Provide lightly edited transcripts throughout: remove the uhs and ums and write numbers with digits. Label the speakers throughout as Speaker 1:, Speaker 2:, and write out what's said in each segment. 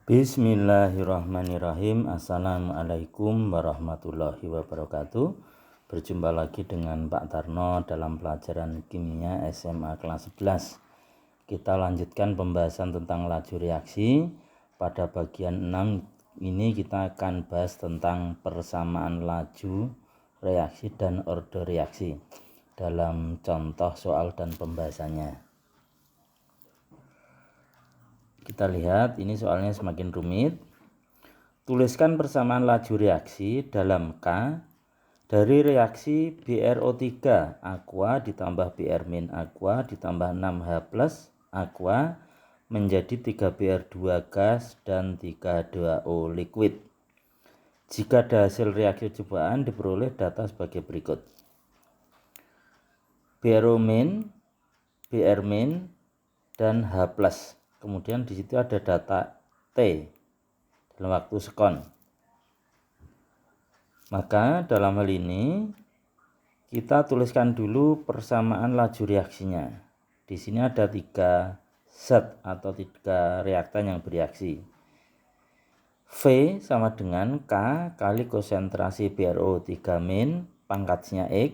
Speaker 1: Bismillahirrahmanirrahim. Assalamualaikum warahmatullahi wabarakatuh. Berjumpa lagi dengan Pak Tarno dalam pelajaran kimia SMA kelas 11. Kita lanjutkan pembahasan tentang laju reaksi. Pada bagian 6 ini kita akan bahas tentang persamaan laju reaksi dan order reaksi dalam contoh soal dan pembahasannya. Kita lihat ini soalnya semakin rumit. Tuliskan persamaan laju reaksi dalam K dari reaksi BrO3 aqua ditambah Br- aqua ditambah 6H+ aqua menjadi 3Br2 gas dan 3H2O liquid. Jika ada hasil reaksi cobaan diperoleh data sebagai berikut. BrO-, Br- dan H+. Kemudian di situ ada data T dalam waktu sekon. Maka dalam hal ini kita tuliskan dulu persamaan laju reaksinya. Di sini ada 3 zat atau 3 reaktan yang bereaksi. V sama dengan K kali konsentrasi BrO3- pangkatnya X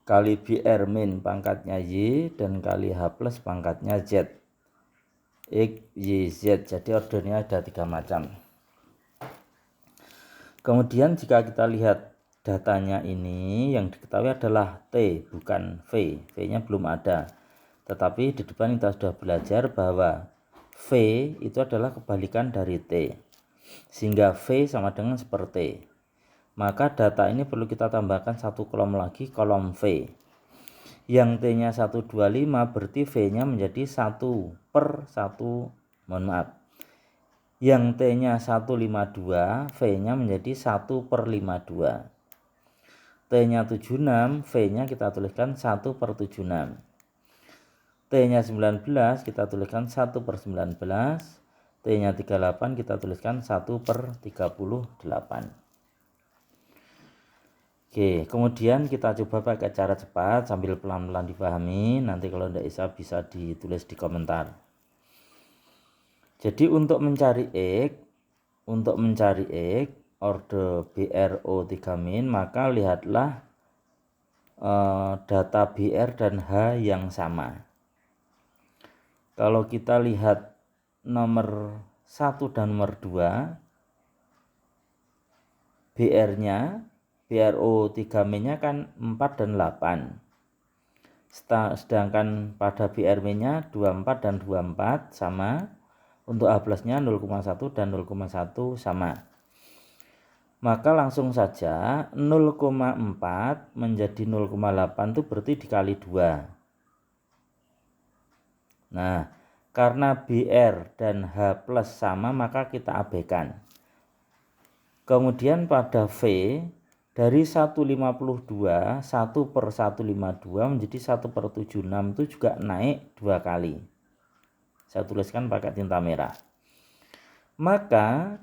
Speaker 1: kali Br- pangkatnya Y dan kali H+ pangkatnya Z. X, Y, Z. Jadi ordernya ada 3 macam. Kemudian jika kita lihat datanya ini, yang diketahui adalah T bukan V. V-nya belum ada. Tetapi di depan kita sudah belajar bahwa V itu adalah kebalikan dari T. Sehingga V sama dengan seperti T. Maka data ini perlu kita tambahkan satu kolom lagi, kolom V. Yang T-nya 125 berarti V-nya menjadi 1/1. Mohon maaf. Yang T-nya 152, V-nya menjadi 1/52. T-nya 76, V-nya kita tuliskan 1/76. T-nya 19 kita tuliskan 1/19. T-nya 38 kita tuliskan 1/38. Oke, kemudian kita coba pakai cara cepat sambil pelan-pelan dipahami. Nanti kalau tidak bisa ditulis di komentar. Jadi untuk mencari X order BrO3- maka lihatlah data Br dan H yang sama. Kalau kita lihat nomor 1 dan nomor 2, BrO3-nya kan 4 dan 8. Sedangkan pada Br-nya 24 dan 24 sama. Untuk H+-nya 0,1 dan 0,1 sama. Maka langsung saja 0,4 menjadi 0,8 itu berarti dikali 2. Nah, karena Br dan H+ sama maka kita abaikan. Kemudian pada V dari 152, 1/152 menjadi 1/76 itu juga naik 2 kali. Saya tuliskan pakai tinta merah. Maka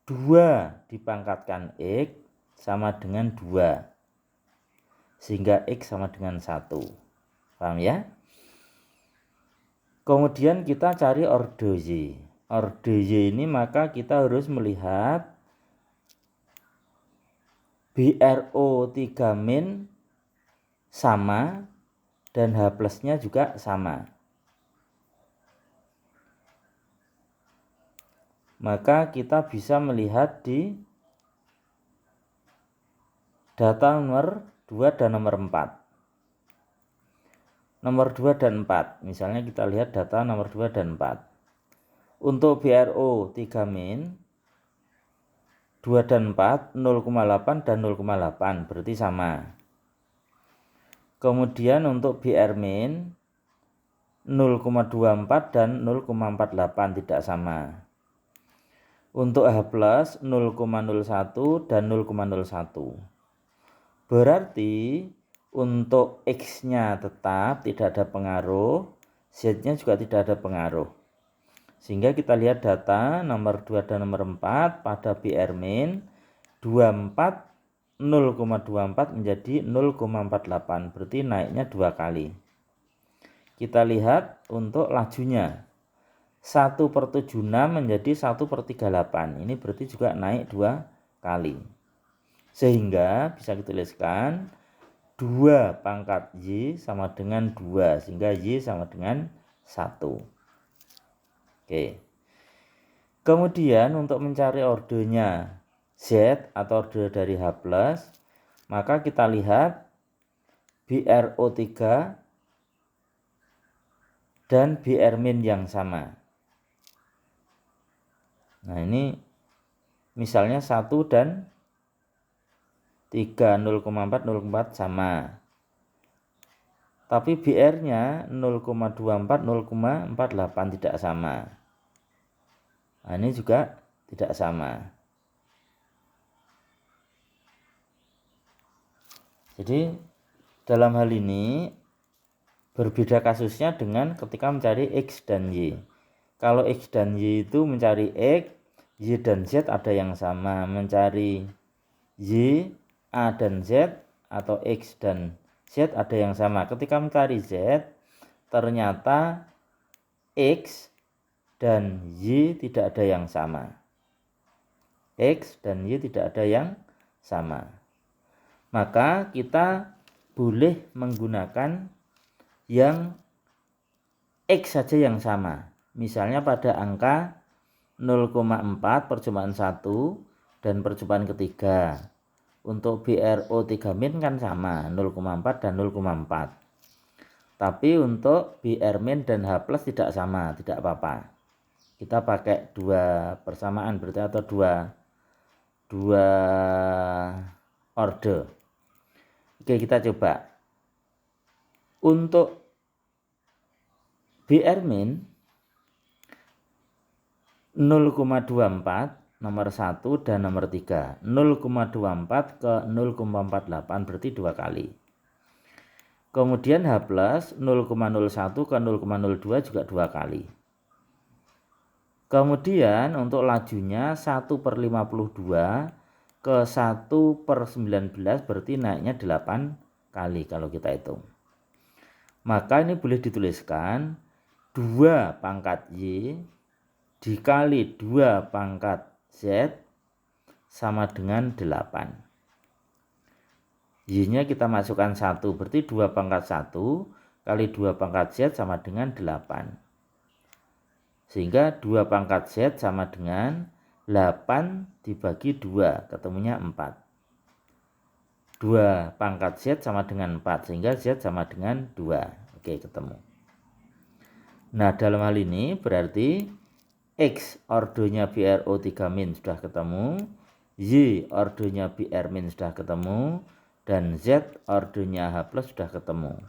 Speaker 1: 2 dipangkatkan X sama dengan 2. Sehingga X sama dengan 1. Paham ya? Kemudian kita cari order Y. Order Y ini maka kita harus melihat BrO3- sama dan H+-nya juga sama. Maka kita bisa melihat di data nomor 2 dan nomor 4. Nomor 2 dan 4. Misalnya kita lihat data nomor 2 dan 4. Untuk BrO3- 2 dan 4 0,8 dan 0,8 berarti sama. Kemudian untuk Br- 0,24 dan 0,48 tidak sama. Untuk H+ 0,01 dan 0,01. Berarti untuk X-nya tetap tidak ada pengaruh, Z-nya juga tidak ada pengaruh. Sehingga kita lihat data nomor 2 dan nomor 4 pada Br- 24 0,24 menjadi 0,48, berarti naiknya 2 kali. Kita lihat untuk lajunya. 1/76 menjadi 1/38. Ini berarti juga naik 2 kali. Sehingga bisa kita tuliskan 2 pangkat Y sama dengan 2. Sehingga Y sama dengan 1. Oke. Kemudian untuk mencari ordenya Z atau order dari H+, maka kita lihat BRO3 dan BR- yang sama. Nah, ini misalnya 1 dan 3, 0,4, 0,4 sama. Tapi BR-nya 0,24, 0,48 tidak sama. Nah, ini juga tidak sama. Jadi dalam hal ini berbeda kasusnya dengan ketika mencari X dan Y. Kalau X dan Y itu mencari X, Y dan Z ada yang sama. Mencari Y, A dan Z atau X dan Z ada yang sama. Ketika mencari Z, ternyata X dan Y tidak ada yang sama. X dan Y tidak ada yang sama. Maka kita boleh menggunakan yang X saja yang sama. Misalnya pada angka 0,4 percobaan 1 dan percobaan ketiga. Untuk BRO3- kan sama 0,4 dan 0,4. Tapi untuk BR- dan H+ tidak sama, tidak apa-apa. Kita pakai 2 persamaan berarti atau dua order. Oke, kita coba. Untuk BR- 0,24 nomor 1 dan nomor 3. 0,24 ke 0,48 berarti 2 kali. Kemudian H+, 0,01 ke 0,02 juga 2 kali. Kemudian untuk lajunya 1/52 ke 1/19 berarti naiknya 8 kali kalau kita hitung. Maka ini boleh dituliskan 2 pangkat Y dikali 2 pangkat Z sama dengan 8. Y-nya kita masukkan 1, berarti 2 pangkat 1 kali 2 pangkat Z sama dengan 8. Sehingga 2 pangkat Z sama dengan 8 dibagi 2, ketemunya 4. 2 pangkat Z sama dengan 4, sehingga Z sama dengan 2. Oke, ketemu. Nah, dalam hal ini berarti X ordonya BRO3- sudah ketemu, Y ordonya BR- sudah ketemu, dan Z ordonya H+ sudah ketemu.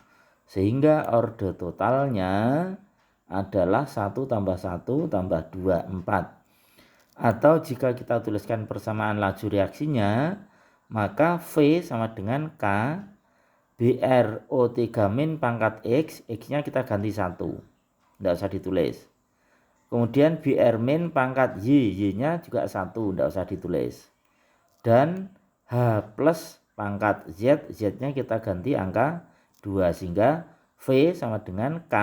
Speaker 1: Sehingga ordo totalnya adalah 1 tambah 1 tambah 2, 4. Atau jika kita tuliskan persamaan laju reaksinya, maka V sama dengan K, BRO3- pangkat X, X-nya kita ganti 1. Tidak usah ditulis. Kemudian BR- pangkat Y, Y-nya juga 1, tidak usah ditulis. Dan H+ pangkat Z, Z-nya kita ganti angka 2, sehingga V sama dengan K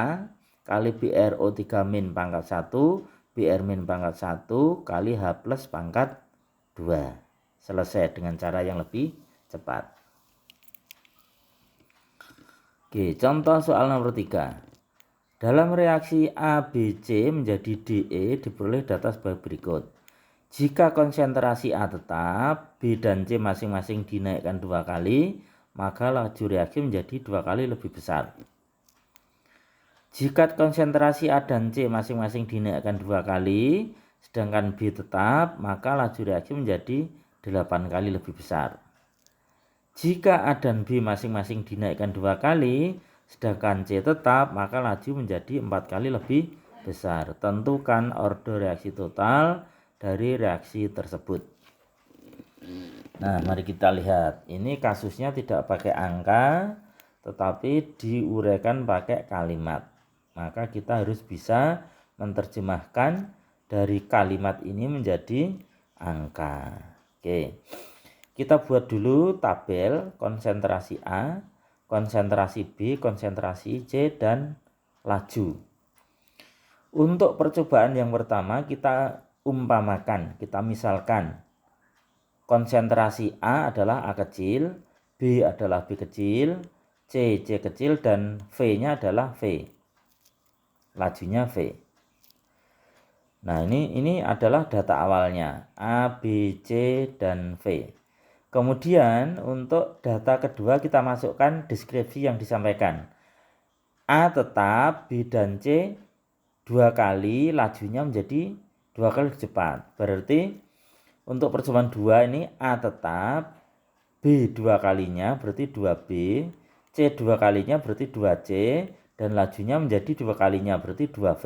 Speaker 1: kali BRO3- pangkat 1, BR- pangkat 1 kali H+ pangkat 2. Selesai dengan cara yang lebih cepat. Oke, contoh soal nomor 3. Dalam reaksi ABC menjadi DE diperoleh data sebagai berikut. Jika konsentrasi A tetap, B dan C masing-masing dinaikkan 2 kali, maka laju reaksi menjadi 2 kali lebih besar. Jika konsentrasi A dan C masing-masing dinaikkan 2 kali, sedangkan B tetap, maka laju reaksi menjadi 8 kali lebih besar. Jika A dan B masing-masing dinaikkan 2 kali, sedangkan C tetap, maka laju menjadi 4 kali lebih besar. Tentukan order reaksi total dari reaksi tersebut. Nah, mari kita lihat. Ini kasusnya tidak pakai angka, tetapi diuraikan pakai kalimat. Maka kita harus bisa menerjemahkan dari kalimat ini menjadi angka. Oke. Kita buat dulu tabel konsentrasi A, konsentrasi B, konsentrasi C, dan laju. Untuk percobaan yang pertama kita umpamakan, kita misalkan konsentrasi A adalah A kecil, B adalah B kecil, C kecil, dan V-nya adalah V. Lajunya V. Nah, ini adalah data awalnya A, B, C, dan V. Kemudian untuk data kedua kita masukkan deskripsi yang disampaikan. A tetap, B dan C 2 kali, lajunya menjadi 2 kali cepat. Berarti untuk percobaan 2 ini A tetap, B 2 kalinya berarti 2B, C 2 kalinya berarti 2C, dan lajunya menjadi 2 kalinya berarti 2V.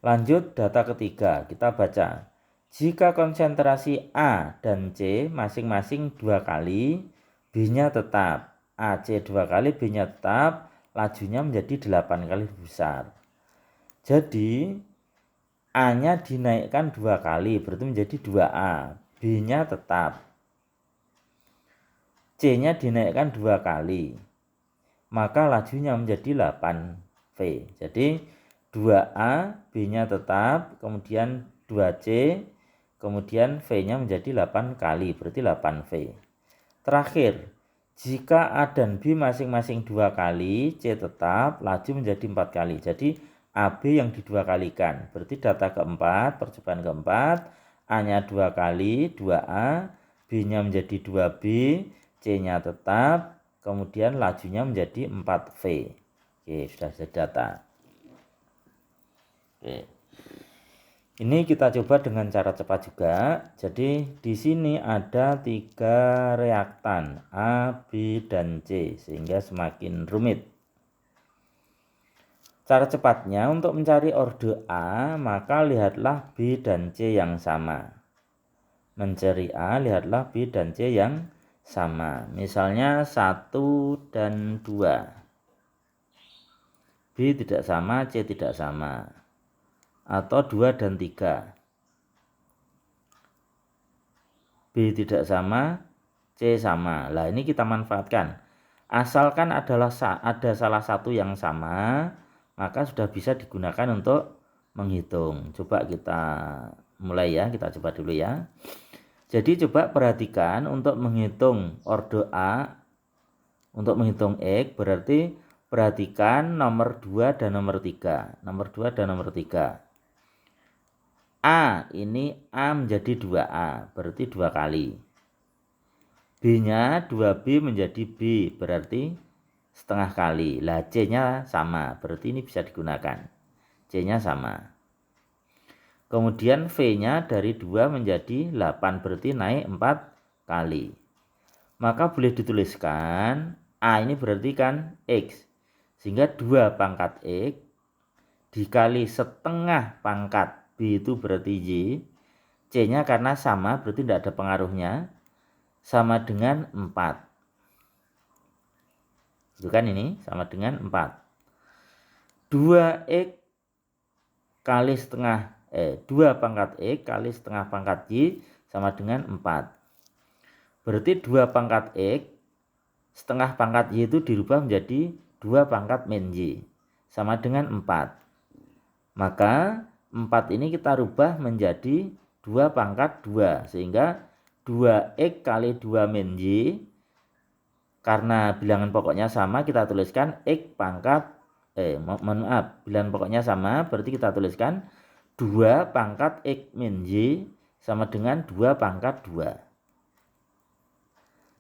Speaker 1: Lanjut data ketiga, kita baca. Jika konsentrasi A dan C masing-masing 2 kali, B-nya tetap, AC 2 kali, B-nya tetap, lajunya menjadi 8 kali besar. Jadi A-nya dinaikkan 2 kali, berarti menjadi 2A. B-nya tetap. C-nya dinaikkan 2 kali, maka lajunya menjadi 8V. Jadi 2A, B-nya tetap, kemudian 2C, kemudian V-nya menjadi 8 kali, berarti 8V. Terakhir, jika A dan B masing-masing 2 kali, C tetap, laju menjadi 4 kali. Jadi AB yang didua kalikan. Berarti data keempat, percobaan keempat, A-nya 2 kali, 2A, B-nya menjadi 2B, C-nya tetap, kemudian lajunya menjadi 4V. Oke, sudah ada data. Oke. Ini kita coba dengan cara cepat juga. Jadi di sini ada 3 reaktan A, B, dan C, sehingga semakin rumit. Cara cepatnya untuk mencari orde A, maka lihatlah B dan C yang sama. Mencari A, lihatlah B dan C yang sama. Misalnya 1 dan 2. B tidak sama, C tidak sama. Atau 2 dan 3. B tidak sama, C sama. Nah, ini kita manfaatkan. Asalkan ada salah satu yang sama, maka sudah bisa digunakan untuk menghitung. Coba kita mulai ya, kita coba dulu ya. Jadi coba perhatikan untuk menghitung orde A, untuk menghitung X, berarti perhatikan nomor 2 dan nomor 3. Nomor 2 dan nomor 3. A ini A menjadi 2A, berarti 2 kali. B-nya 2B menjadi B, berarti setengah kali. Lah C-nya sama, berarti ini bisa digunakan. C-nya sama. Kemudian V-nya dari 2 menjadi 8, berarti naik 4 kali. Maka boleh dituliskan A ini berarti kan X. Sehingga 2 pangkat X dikali setengah pangkat B itu berarti Y. C-nya karena sama, berarti tidak ada pengaruhnya, sama dengan 4. Itu kan ini sama dengan 4. 2X kali setengah 2 pangkat X kali setengah pangkat Y sama dengan 4. Berarti 2 pangkat X setengah pangkat Y itu dirubah menjadi 2 pangkat min Y sama dengan 4. Maka 4 ini kita rubah menjadi 2 pangkat 2, sehingga 2X kali 2 min Y, karena bilangan pokoknya sama, kita tuliskan X pangkat bilangan pokoknya sama, berarti kita tuliskan 2 pangkat X min Y sama dengan 2 pangkat 2.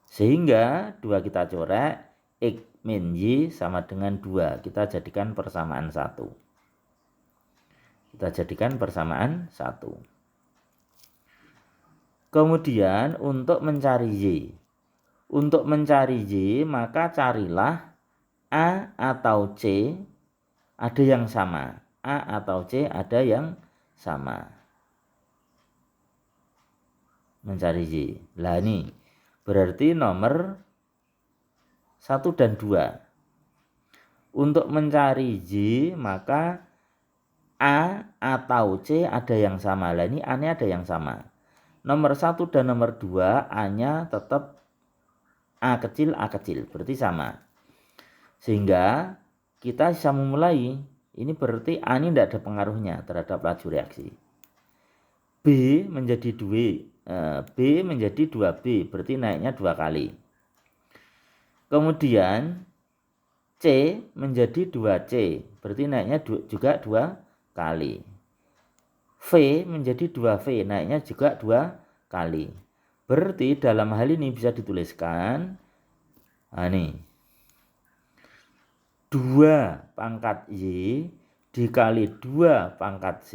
Speaker 1: Sehingga 2 kita coret, X min Y sama dengan 2. Kita jadikan persamaan 1. Kita jadikan persamaan 1. Kemudian untuk mencari Y. Untuk mencari Y, maka carilah A atau C ada yang sama. A atau C ada yang sama. Mencari Y. Lah ini berarti nomor 1 dan 2. Untuk mencari Y, maka A atau C ada yang sama. Lah ini A-nya ada yang sama. Nomor 1 dan nomor 2 A-nya tetap A kecil, berarti sama. Sehingga kita bisa memulai Ini berarti A ini tidak ada pengaruhnya terhadap laju reaksi. B menjadi 2, B menjadi 2B, berarti naiknya 2 kali. Kemudian C menjadi 2C, berarti naiknya juga 2 kali. V menjadi 2V, naiknya juga 2 kali. Berarti dalam hal ini bisa dituliskan, nah ini, 2 pangkat Y dikali 2 pangkat Z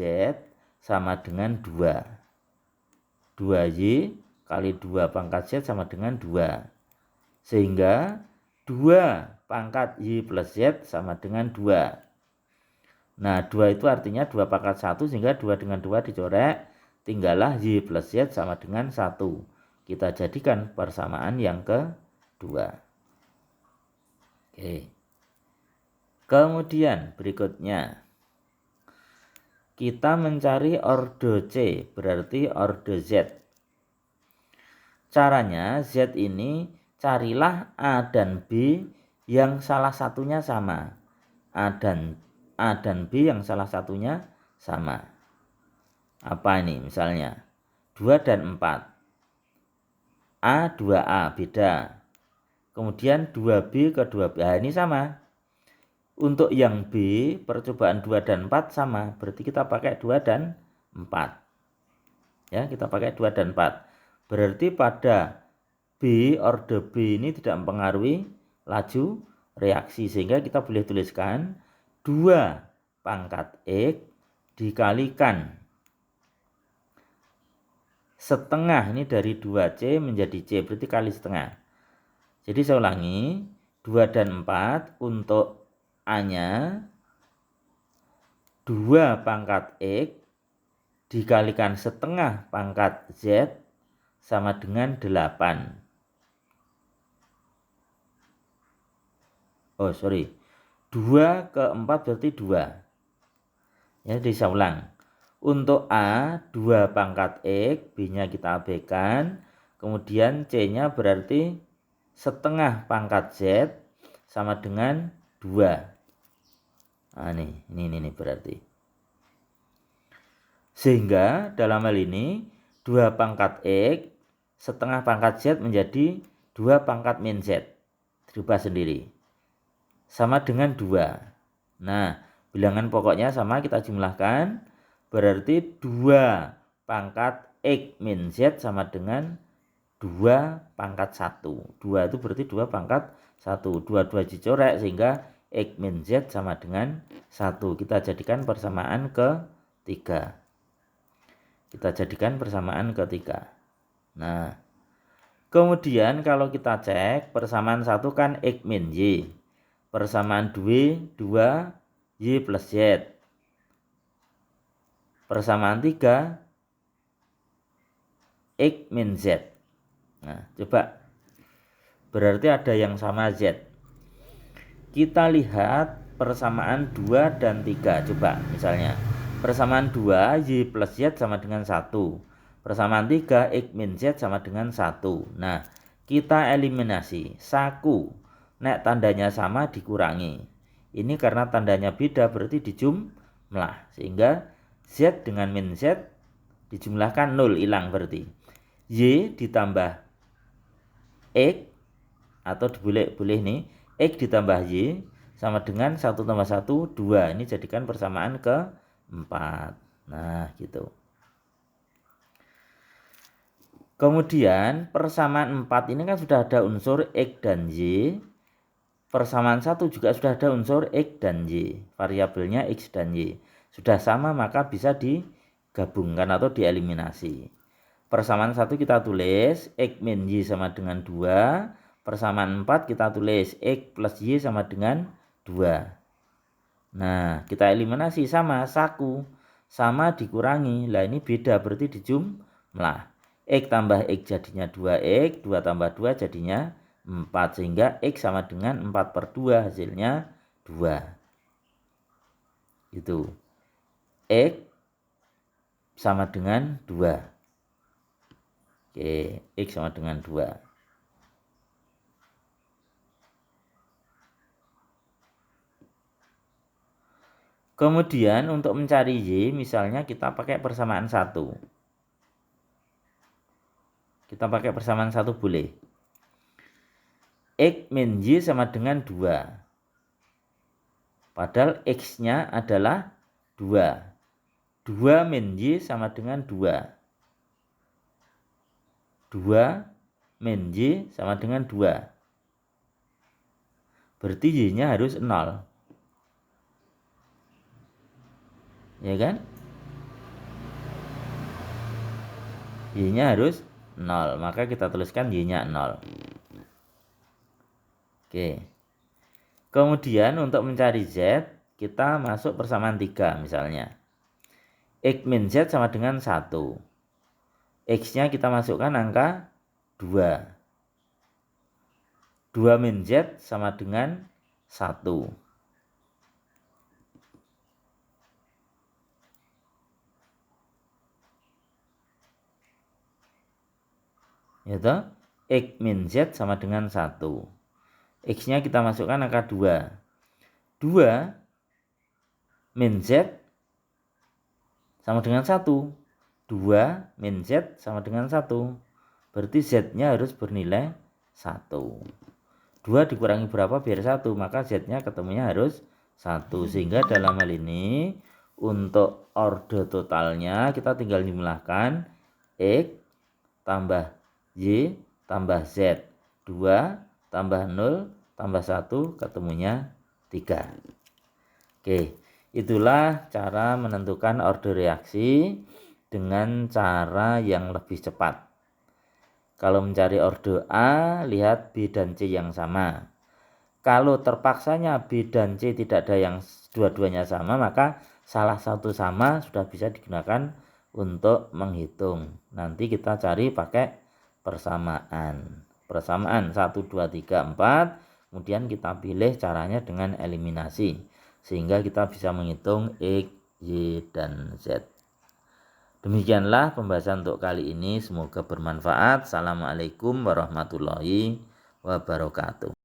Speaker 1: sama dengan 2. 2Y kali 2 pangkat Z sama dengan 2. Sehingga 2 pangkat Y plus Z sama dengan 2. Nah, 2 itu artinya 2 pangkat 1, sehingga 2 dengan 2 dicorek, tinggallah Y plus Z sama dengan 1. Kita jadikan persamaan yang kedua. Oke. Kemudian berikutnya, kita mencari orde C, berarti orde Z. Caranya, Z ini carilah A dan B yang salah satunya sama. A dan B yang salah satunya sama. Apa ini misalnya? 2 dan 4. A 2A beda. Kemudian 2B ke 2B. Nah, ini sama. Untuk yang B, percobaan 2 dan 4 sama. Berarti kita pakai 2 dan 4. Ya, kita pakai 2 dan 4. Berarti pada B, orde B ini tidak mempengaruhi laju reaksi. Sehingga kita boleh tuliskan 2 pangkat X dikalikan setengah, ini dari 2C menjadi C, berarti kali setengah. Jadi saya ulangi, 2 dan 4 untuk A-nya 2 pangkat X dikalikan setengah pangkat Z sama dengan 8. 2 ke 4 berarti 2. Ya, jadi saya ulang. Untuk A 2 pangkat X, B-nya kita abaikan. Kemudian C-nya berarti setengah pangkat Z sama dengan 2. Nah, ini berarti. Sehingga dalam hal ini 2 pangkat X setengah pangkat Z menjadi 2 pangkat min Z. Dirubah sendiri. Sama dengan 2. Nah, bilangan pokoknya sama, kita jumlahkan. Berarti 2 pangkat X min Z sama dengan 2 pangkat 1. 2 itu berarti 2 pangkat 1. 2 dicorek sehingga X min Z sama dengan 1. Kita jadikan persamaan ketiga. Nah, kemudian kalau kita cek persamaan 1 kan X min Y. Persamaan 2 Y plus Z. Persamaan 3 X min Z. Nah, coba. Berarti ada yang sama Z. Kita lihat persamaan 2 dan 3. Coba misalnya. Persamaan 2 Y plus Z sama dengan 1. Persamaan 3 X min Z sama dengan 1. Nah, kita eliminasi. Saku. Nek tandanya sama dikurangi. Ini karena tandanya beda berarti dijumlah. Sehingga Z dengan min Z dijumlahkan 0, hilang berarti. Y ditambah X, atau boleh nih, X ditambah Y sama dengan 1 tambah 1, 2. Ini jadikan persamaan keempat. Nah, gitu. Kemudian persamaan 4 ini kan sudah ada unsur X dan Y. Persamaan 1 juga sudah ada unsur X dan Y. Variabelnya X dan Y. Sudah sama maka bisa digabungkan atau dieliminasi. Persamaan 1 kita tulis X min Y sama dengan 2. Persamaan 4 kita tulis X plus Y sama dengan 2. Nah, kita eliminasi sama, saku. Sama dikurangi. Lah ini beda berarti dijumlah. X tambah X jadinya 2X. 2 tambah 2 jadinya 4. Sehingga X sama dengan 4/2. Hasilnya 2. Itu. X sama dengan 2. Oke, X sama dengan 2. Kemudian untuk mencari Y misalnya kita pakai persamaan 1. Kita pakai persamaan 1 boleh. X min Y sama dengan 2. Padahal X-nya adalah 2. 2 min Y sama dengan 2. 2 min Y sama dengan 2. Berarti Y-nya harus 0. Ya kan? Y-nya harus 0. Maka kita tuliskan Y-nya 0. Oke. Kemudian untuk mencari Z, kita masuk persamaan 3 misalnya. X min Z sama dengan 1. X-nya kita masukkan angka 2. 2 min Z sama dengan 1. Yaitu X min Z sama dengan 1. X-nya kita masukkan angka 2. 2 min Z sama dengan 1. 2 min Z sama dengan 1. Berarti Z-nya harus bernilai 1. 2 dikurangi berapa biar 1, maka Z-nya ketemunya harus 1. Sehingga dalam hal ini untuk orde totalnya kita tinggal jumlahkan X tambah Y tambah Z. 2 tambah 0 tambah 1 ketemunya 3. Oke, itulah cara menentukan orde reaksi dengan cara yang lebih cepat. Kalau mencari orde A, lihat B dan C yang sama. Kalau terpaksanya B dan C tidak ada yang dua-duanya sama, maka salah satu sama sudah bisa digunakan untuk menghitung. Nanti kita cari pakai persamaan. Persamaan 1, 2, 3, 4. Kemudian kita pilih caranya dengan eliminasi. Sehingga kita bisa menghitung X, Y, dan Z. Demikianlah pembahasan untuk kali ini. Semoga bermanfaat. Assalamualaikum warahmatullahi wabarakatuh.